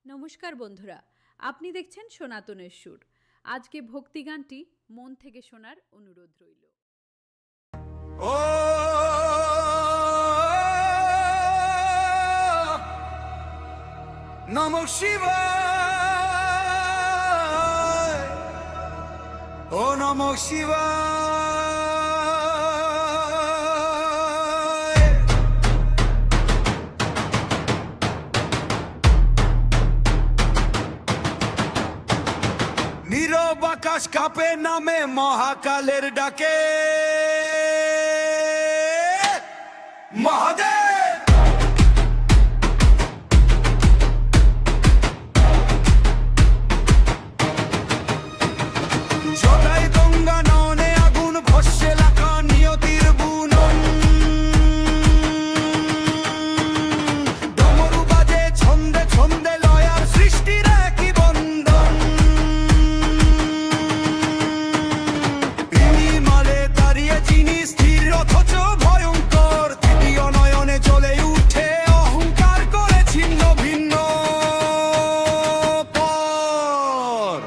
নমস্কার বন্ধুরা, আপনি দেখছেন সনাতনের সুর। আজকে ভক্তি গানটি মন থেকে শোনার অনুরোধ রইল। ও নমঃ শিবায়, ও নমঃ শিবায়। নীরব আকাশ কাঁপে নামে মহাকালের ডাকে, মহাদেব। ছোটাই গঙ্গা নয়নে আগুন ভস্যে লাখা নিয়তির বুনন, ডমরু বাজে ছন্দে ছন্দে লয়ার সৃষ্টির একই বন্ধন। মালে দাঁড়িয়ে যিনি স্থির অথচ ভয়ঙ্কর, তৃতীয় নয়নে জ্বলে উঠে অহংকার করে ছিন্ন ভিন্ন পর।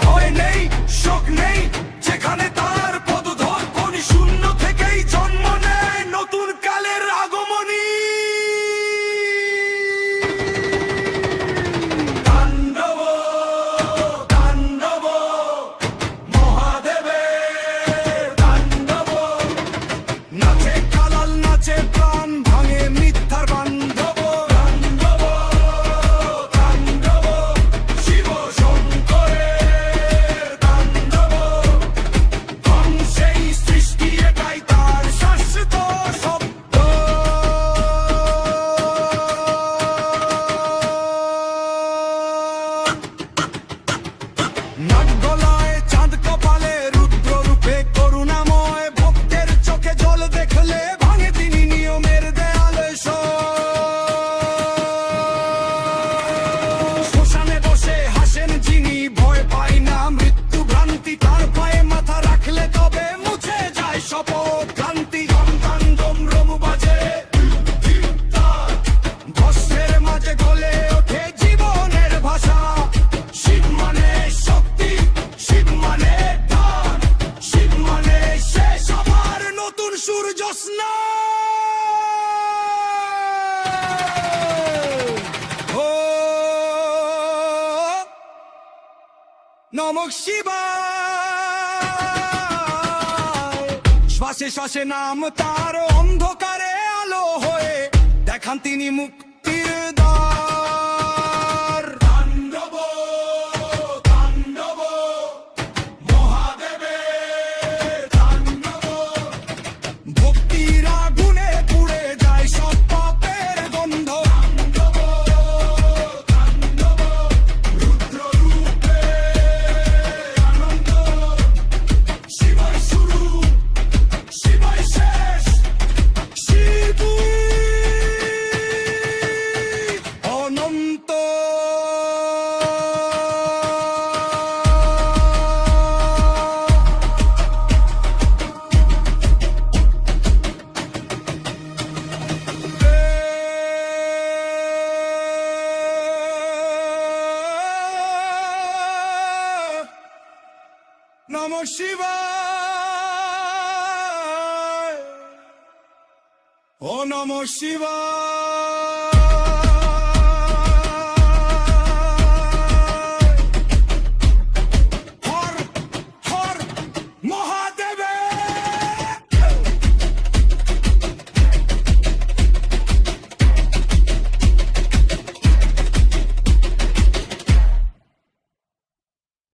ভয় নেই, শোক নেই, যেখানে তার পদধর খনি শূন্য থেকেই জন্ম নেয় নতুন কালের আগমনী। তাণ্ডব তাণ্ডব মহাদেবের তাণ্ডব, নাচে কালাল নাচে প্রাণ ভাঙে মিথ্যার বান্ধব। তাণ্ডব তাণ্ডব শিব শঙ্করের তাণ্ডব, ধ্বংসেই সৃষ্টি এটাই তার শাশ্বত শব্দ। নাট গলায় চাঁদ কপালে রুদ্র রূপে করুণাময়, ভক্তের চোখে জল দেখলে ভাঙে তিনি নিয়মের দেয়াল। শ্মশানে বসে হাসেন যিনি, ভয় পায় না মৃত্যু ভ্রান্তি, তার পায়ে মাথা রাখলে তবে মুছে যায় শপথ ক্রান্তি। তাণ্ডব রমু বাজে ভস্মের মাঝে গলে ওঠে জীবনের ভাষা। শিব মানে শক্তি, শিব মানে দান, শিব মানে শেষ আবার নতুন সূর্যস্না। ও নমঃ শিবায়। শ্বাসে শ্বাসে নাম তার অন্ধকারে আলো হয়ে দেখান তিনি মুক্তির দ্বার। তাণ্ডব তাণ্ডব মহাদেবের তাণ্ডব, ভক্তির আগুনে পুড়ে যায় সব পাপের গন্ধ। তাণ্ডব তাণ্ডব রুদ্র রূপে আনন্দ, শিবায় শুরু শিবায় শেষ, শিবই অনন্ত। নমঃ শিবায়, ও নমঃ শিবায়।